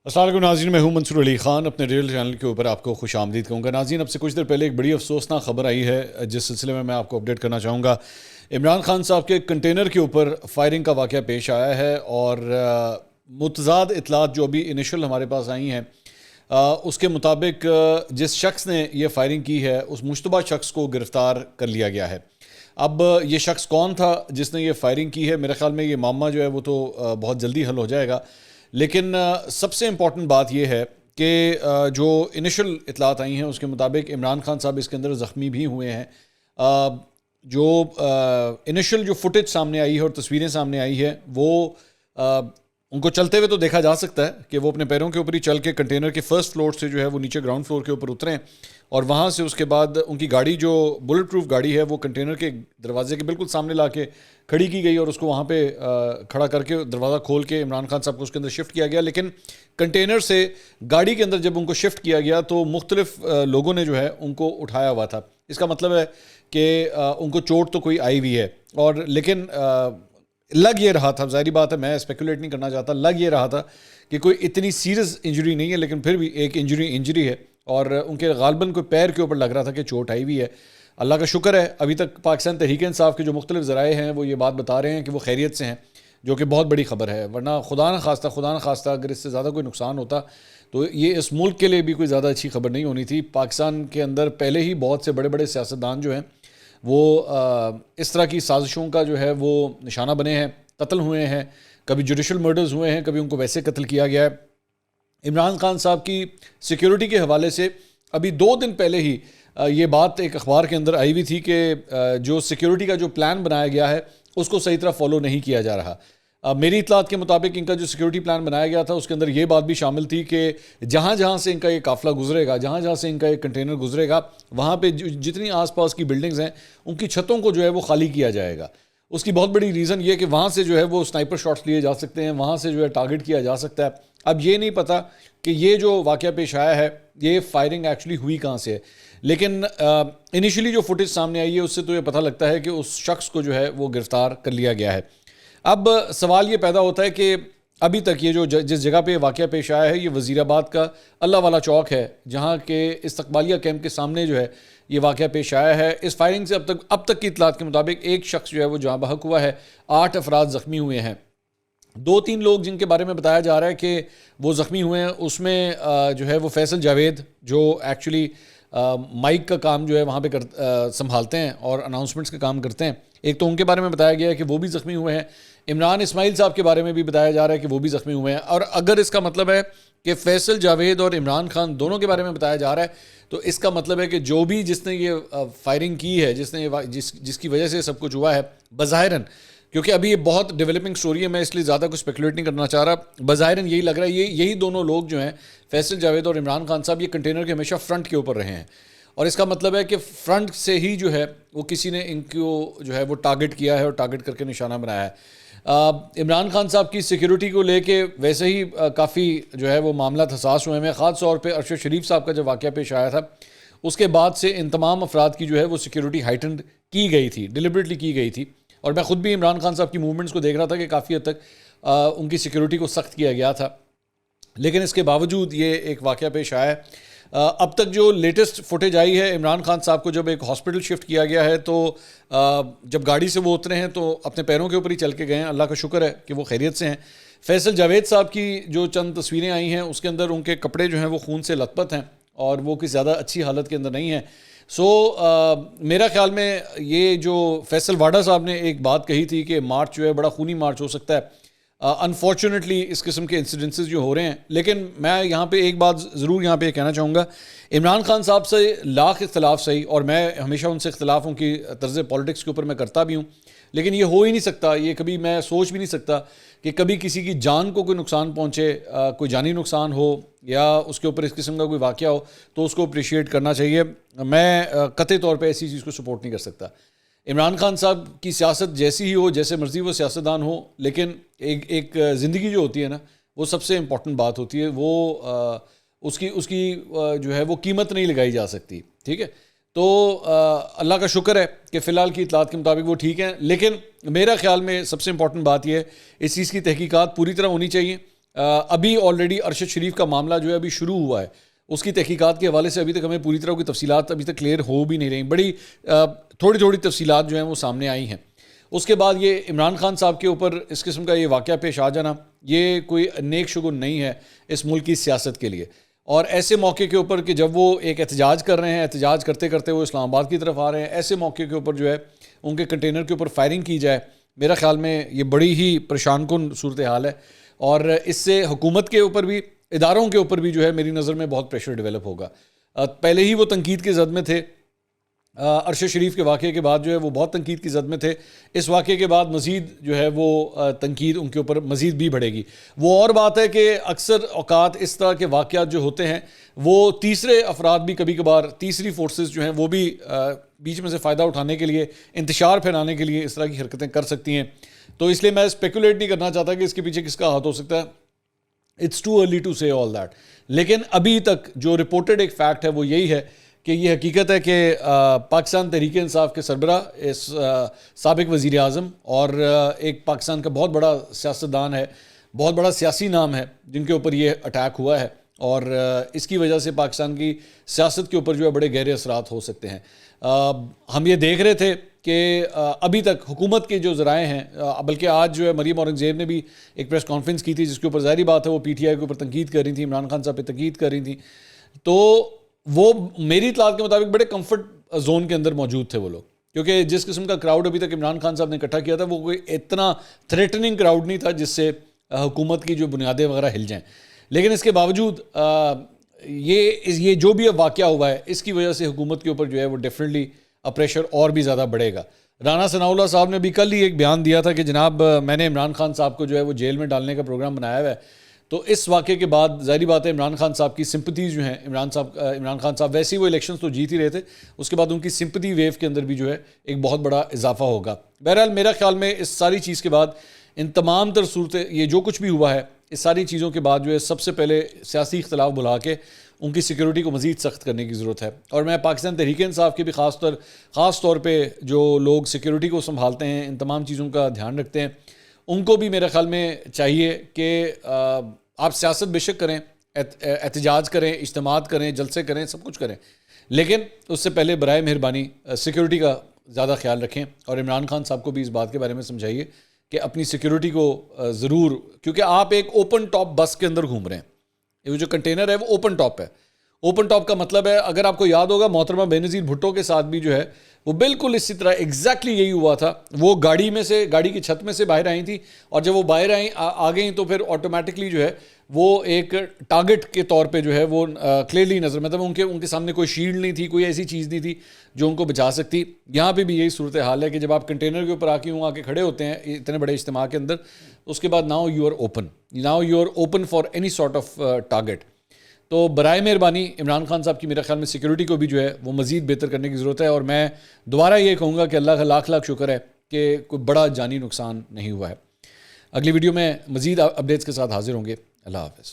السلام علیکم ناظرین، میں ہوں منصور علی خان، اپنے ریل چینل کے اوپر آپ کو خوش آمدید کہوں گا۔ ناظرین، اب سے کچھ دیر پہلے ایک بڑی افسوسناک خبر آئی ہے جس سلسلے میں آپ کو اپڈیٹ کرنا چاہوں گا۔ عمران خان صاحب کے کنٹینر کے اوپر فائرنگ کا واقعہ پیش آیا ہے اور متضاد اطلاعات جو ابھی انیشل ہمارے پاس آئی ہیں اس کے مطابق جس شخص نے یہ فائرنگ کی ہے اس مشتبہ شخص کو گرفتار کر لیا گیا ہے۔ اب یہ شخص کون تھا جس نے یہ فائرنگ کی ہے؟ میرے خیال میں یہ معاملہ جو ہے وہ تو بہت جلدی حل ہو جائے گا، لیکن سب سے امپورٹنٹ بات یہ ہے کہ جو انیشل اطلاعات آئی ہیں اس کے مطابق عمران خان صاحب اس کے اندر زخمی بھی ہوئے ہیں۔ جو انیشل جو فوٹیج سامنے آئی ہے اور تصویریں سامنے آئی ہے وہ ان کو چلتے ہوئے تو دیکھا جا سکتا ہے کہ وہ اپنے پیروں کے اوپر ہی چل کے کنٹینر کے فرسٹ فلور سے جو ہے وہ نیچے گراؤنڈ فلور کے اوپر اترے ہیں اور وہاں سے اس کے بعد ان کی گاڑی جو بلٹ پروف گاڑی ہے وہ کنٹینر کے دروازے کے بالکل سامنے لا کے کھڑی کی گئی اور اس کو وہاں پہ کھڑا کر کے دروازہ کھول کے عمران خان صاحب کو اس کے اندر شفٹ کیا گیا۔ لیکن کنٹینر سے گاڑی کے اندر جب ان کو شفٹ کیا گیا تو مختلف لوگوں نے جو ہے ان کو اٹھایا ہوا تھا۔ اس کا مطلب ہے کہ ان کو چوٹ تو کوئی آئی ہوئی ہے، اور لیکن لگ یہ رہا تھا، ظاہری بات ہے میں اسپیکولیٹ نہیں کرنا چاہتا، لگ یہ رہا تھا کہ کوئی اتنی سیریس انجری نہیں ہے، لیکن پھر بھی ایک انجری ہے اور ان کے غالباً کوئی پیر کے اوپر لگ رہا تھا کہ چوٹ آئی ہوئی ہے۔ اللہ کا شکر ہے ابھی تک پاکستان تحریک انصاف کے جو مختلف ذرائع ہیں وہ یہ بات بتا رہے ہیں کہ وہ خیریت سے ہیں، جو کہ بہت بڑی خبر ہے، ورنہ خدا نہ خواستہ اگر اس سے زیادہ کوئی نقصان ہوتا تو یہ اس ملک کے لیے بھی کوئی زیادہ اچھی خبر نہیں ہونی تھی۔ پاکستان کے اندر پہلے ہی بہت سے بڑے بڑے سیاستدان جو ہیں وہ اس طرح کی سازشوں کا جو ہے وہ نشانہ بنے ہیں، قتل ہوئے ہیں، کبھی جوڈیشل مرڈرز ہوئے ہیں، کبھی ان کو ویسے قتل کیا گیا ہے۔ عمران خان صاحب کی سیکیورٹی کے حوالے سے ابھی 2 دن پہلے ہی یہ بات ایک اخبار کے اندر آئی ہوئی تھی کہ جو سیکیورٹی کا جو پلان بنایا گیا ہے اس کو صحیح طرح فالو نہیں کیا جا رہا۔ میری اطلاعات کے مطابق ان کا جو سیکیورٹی پلان بنایا گیا تھا اس کے اندر یہ بات بھی شامل تھی کہ جہاں جہاں سے ان کا یہ قافلہ گزرے گا، جہاں جہاں سے ان کا یہ کنٹینر گزرے گا، وہاں پہ جتنی آس پاس کی بلڈنگز ہیں ان کی چھتوں کو جو ہے وہ خالی کیا جائے گا۔ اس کی بہت بڑی ریزن یہ کہ وہاں سے جو ہے وہ سنائپر شاٹس لیے جا سکتے ہیں، وہاں سے جو ہے ٹارگٹ کیا جا سکتا ہے۔ اب یہ نہیں پتہ کہ یہ جو واقعہ پیش آیا ہے یہ فائرنگ ایکچولی ہوئی کہاں سے ہے، لیکن انیشلی جو فوٹیج سامنے آئی ہے اس سے تو یہ پتہ لگتا ہے کہ اس شخص کو جو ہے وہ گرفتار کر لیا گیا ہے۔ اب سوال یہ پیدا ہوتا ہے کہ ابھی تک یہ جو جس جگہ پہ واقعہ پیش آیا ہے یہ وزیر آباد کا اللہ والا چوک ہے، جہاں کے استقبالیہ کیمپ کے سامنے جو ہے یہ واقعہ پیش آیا ہے۔ اس فائرنگ سے اب تک کی اطلاعات کے مطابق ایک شخص جو ہے وہ جاں بحق ہوا ہے، 8 افراد زخمی ہوئے ہیں۔ 2-3 لوگ جن کے بارے میں بتایا جا رہا ہے کہ وہ زخمی ہوئے ہیں اس میں جو ہے وہ فیصل جاوید جو ایکچولی مائک کا کام جو ہے وہاں پہ سنبھالتے ہیں اور اناؤنسمنٹس کا کام کرتے ہیں، ایک تو ان کے بارے میں بتایا گیا ہے کہ وہ بھی زخمی ہوئے ہیں۔ عمران اسماعیل صاحب کے بارے میں بھی بتایا جا رہا ہے کہ وہ بھی زخمی ہوئے ہیں، اور اگر اس کا مطلب ہے کہ فیصل جاوید اور عمران خان دونوں کے بارے میں بتایا جا رہا ہے تو اس کا مطلب ہے کہ جو بھی جس نے یہ فائرنگ کی ہے، جس کی وجہ سے سب کچھ ہوا ہے، بظاہراً، کیونکہ ابھی یہ بہت ڈیولپنگ سٹوری ہے میں اس لیے زیادہ کچھ اسپیکولیٹ نہیں کرنا چاہ رہا، بظاہراً یہی لگ رہا ہے یہی دونوں لوگ جو ہیں فیصل جاوید اور عمران خان صاحب یہ کنٹینر کے ہمیشہ فرنٹ کے اوپر رہے ہیں، اور اس کا مطلب ہے کہ فرنٹ سے ہی جو ہے وہ کسی نے ان کو جو ہے وہ ٹارگٹ کیا ہے اور ٹارگٹ کر کے نشانہ بنایا ہے۔ عمران خان صاحب کی سیکیورٹی کو لے کے ویسے ہی کافی جو ہے وہ معاملات حساس ہوئے ہیں، خاص طور پہ ارشد شریف صاحب کا جب واقعہ پیش آیا تھا اس کے بعد سے ان تمام افراد کی جو ہے وہ سیکیورٹی ہائٹنڈ کی گئی تھی، ڈیلیبریٹلی کی گئی تھی، اور میں خود بھی عمران خان صاحب کی موومنٹس کو دیکھ رہا تھا کہ کافی حد تک ان کی سیکیورٹی کو سخت کیا گیا تھا، لیکن اس کے باوجود یہ ایک واقعہ پیش آیا ہے۔ اب تک جو لیٹسٹ فوٹیج آئی ہے، عمران خان صاحب کو جب ایک ہاسپٹل شفٹ کیا گیا ہے تو جب گاڑی سے وہ اترے ہیں تو اپنے پیروں کے اوپر ہی چل کے گئے ہیں، اللہ کا شکر ہے کہ وہ خیریت سے ہیں۔ فیصل جاوید صاحب کی جو چند تصویریں آئی ہیں اس کے اندر ان کے کپڑے جو ہیں وہ خون سے لت پت ہیں اور وہ کسی زیادہ اچھی حالت کے اندر نہیں ہیں۔ میرا خیال میں یہ جو فیصل واڈا صاحب نے ایک بات کہی تھی کہ مارچ جو ہے بڑا خونی مارچ ہو سکتا ہے، انفارچونیٹلی اس قسم کے انسیڈنسز جو ہو رہے ہیں، لیکن میں یہاں پہ ایک بات ضرور یہاں پہ کہنا چاہوں گا، عمران خان صاحب سے لاکھ اختلاف صحیح، اور میں ہمیشہ ان سے اختلاف ان کی طرز پالیٹکس کے اوپر میں کرتا بھی ہوں، لیکن یہ ہو ہی نہیں سکتا، یہ کبھی میں سوچ بھی نہیں سکتا کہ کبھی کسی کی جان کو کوئی نقصان پہنچے، کوئی جانی نقصان ہو یا اس کے اوپر اس قسم کا کوئی واقعہ ہو تو اس کو اپریشیٹ کرنا چاہیے۔ میں قطعی طور پہ ایسی چیز کو سپورٹ نہیں کر سکتا۔ عمران خان صاحب کی سیاست جیسی ہی ہو، جیسے مرضی وہ سیاستدان ہو، لیکن ایک زندگی جو ہوتی ہے نا وہ سب سے امپورٹنٹ بات ہوتی ہے، وہ اس کی جو ہے وہ قیمت نہیں لگائی جا سکتی، ٹھیک ہے؟ تو اللہ کا شکر ہے کہ فی الحال کی اطلاعات کے مطابق وہ ٹھیک ہیں، لیکن میرا خیال میں سب سے امپورٹنٹ بات یہ ہے اس چیز کی تحقیقات پوری طرح ہونی چاہیے ابھی آلریڈی ارشد شریف کا معاملہ جو ہے ابھی شروع ہوا ہے، اس کی تحقیقات کے حوالے سے ابھی تک ہمیں پوری طرح کی تفصیلات ابھی تک کلیئر ہو بھی نہیں رہی، بڑی تھوڑی تھوڑی تفصیلات جو ہیں وہ سامنے آئی ہیں۔ اس کے بعد یہ عمران خان صاحب کے اوپر اس قسم کا یہ واقعہ پیش آ جانا یہ کوئی نیک شگون نہیں ہے اس ملک کی سیاست کے لیے، اور ایسے موقع کے اوپر کہ جب وہ ایک احتجاج کر رہے ہیں، احتجاج کرتے کرتے وہ اسلام آباد کی طرف آ رہے ہیں، ایسے موقع کے اوپر جو ہے ان کے کنٹینر کے اوپر فائرنگ کی جائے، میرا خیال میں یہ بڑی ہی پریشان کن صورتحال ہے، اور اس سے حکومت کے اوپر بھی، اداروں کے اوپر بھی جو ہے میری نظر میں بہت پریشر ڈیولپ ہوگا۔ پہلے ہی وہ تنقید کی زد میں تھے، ارشد شریف کے واقعے کے بعد جو ہے وہ بہت تنقید کی زد میں تھے، اس واقعے کے بعد مزید جو ہے وہ تنقید ان کے اوپر مزید بھی بڑھے گی۔ وہ اور بات ہے کہ اکثر اوقات اس طرح کے واقعات جو ہوتے ہیں وہ تیسرے افراد بھی کبھی کبھار، تیسری فورسز جو ہیں وہ بھی بیچ میں سے فائدہ اٹھانے کے لیے، انتشار پھیلانے کے لیے اس طرح کی حرکتیں کر سکتی ہیں، تو اس لیے میں اسپیکولیٹ نہیں کرنا چاہتا کہ اس کے پیچھے کس کا ہاتھ ہو سکتا ہے، اٹس ٹو ارلی ٹو سے آل دیٹ۔ لیکن ابھی تک جو رپورٹڈ ایک فیکٹ ہے وہ یہی ہے کہ یہ حقیقت ہے کہ پاکستان تحریک انصاف کے سربراہ اس سابق وزیر اعظم اور ایک پاکستان کا بہت بڑا سیاستدان ہے، بہت بڑا سیاسی نام ہے، جن کے اوپر یہ اٹیک ہوا ہے، اور اس کی وجہ سے پاکستان کی سیاست کے اوپر جو ہے بڑے گہرے اثرات ہو سکتے ہیں۔ ہم یہ دیکھ رہے تھے کہ ابھی تک حکومت کے جو ذرائع ہیں، بلکہ آج جو ہے مریم اورنگزیب نے بھی ایک پریس کانفرنس کی تھی جس کے اوپر ظاہری بات ہے وہ پی ٹی آئی کے اوپر تنقید کر رہی تھی، عمران خان صاحب پہ تنقید کر رہی تھیں، تو وہ میری اطلاعات کے مطابق بڑے کمفرٹ زون کے اندر موجود تھے وہ لوگ، کیونکہ جس قسم کا کراؤڈ ابھی تک عمران خان صاحب نے اکٹھا کیا تھا وہ کوئی اتنا تھریٹننگ کراؤڈ نہیں تھا جس سے حکومت کی جو بنیادیں وغیرہ ہل جائیں۔ لیکن اس کے باوجود یہ جو بھی اب واقعہ ہوا ہے اس کی وجہ سے حکومت کے اوپر جو ہے وہ ڈیفینیٹلی پریشر اور بھی زیادہ بڑھے گا۔ رانا ثناء اللہ صاحب نے بھی کل ہی ایک بیان دیا تھا کہ جناب میں نے عمران خان صاحب کو جو ہے وہ جیل میں ڈالنے کا پروگرام بنایا ہوا ہے، تو اس واقعے کے بعد ظاہری بات ہے عمران خان صاحب کی سمپتیز جو ہیں، عمران خان صاحب ویسے ہی وہ الیکشنز تو جیت ہی رہے تھے، اس کے بعد ان کی سمپتی ویو کے اندر بھی جو ہے ایک بہت بڑا اضافہ ہوگا۔ بہرحال میرا خیال میں اس ساری چیز کے بعد، ان تمام تر صورتیں، یہ جو کچھ بھی ہوا ہے اس ساری چیزوں کے بعد جو ہے سب سے پہلے سیاسی اختلاف بلا کے ان کی سیکیورٹی کو مزید سخت کرنے کی ضرورت ہے، اور میں پاکستان تحریک انصاف کے بھی خاص طور پہ جو لوگ سیکیورٹی کو سنبھالتے ہیں، ان تمام چیزوں کا دھیان رکھتے ہیں، ان کو بھی میرے خیال میں چاہیے کہ آپ سیاست بے شک کریں، احتجاج کریں، اجتماعات کریں، جلسے کریں، سب کچھ کریں، لیکن اس سے پہلے برائے مہربانی سیکیورٹی کا زیادہ خیال رکھیں، اور عمران خان صاحب کو بھی اس بات کے بارے میں سمجھائیے کہ اپنی سیکیورٹی کو ضرور، کیونکہ آپ ایک اوپن ٹاپ بس کے اندر گھوم رہے ہیں، یہ جو کنٹینر ہے وہ اوپن ٹاپ ہے۔ اوپن ٹاپ کا مطلب ہے، اگر آپ کو یاد ہوگا محترمہ بینظیر بھٹو کے ساتھ بھی جو ہے وہ بالکل اسی طرح ایگزیکٹلی یہی ہوا تھا، وہ گاڑی کی چھت میں سے باہر آئی تھیں، اور جب وہ باہر آ گئیں تو پھر آٹومیٹکلی جو ہے وہ ایک ٹارگٹ کے طور پہ جو ہے وہ کلیئرلی نظر، مطلب ان کے سامنے کوئی شیلڈ نہیں تھی، کوئی ایسی چیز نہیں تھی جو ان کو بچا سکتی۔ یہاں پہ بھی یہی صورتحال ہے کہ جب آپ کنٹینر کے اوپر آ کے کھڑے ہوتے ہیں اتنے بڑے اجتماع کے اندر، اس کے بعد now you are open for any sort of target. تو برائے مہربانی عمران خان صاحب کی میرے خیال میں سیکیورٹی کو بھی جو ہے وہ مزید بہتر کرنے کی ضرورت ہے، اور میں دوبارہ یہ کہوں گا کہ اللہ کا لاکھ شکر ہے کہ کوئی بڑا جانی نقصان نہیں ہوا ہے۔ اگلی ویڈیو میں مزید اپڈیٹس کے ساتھ حاضر ہوں گے۔ اللہ حافظ۔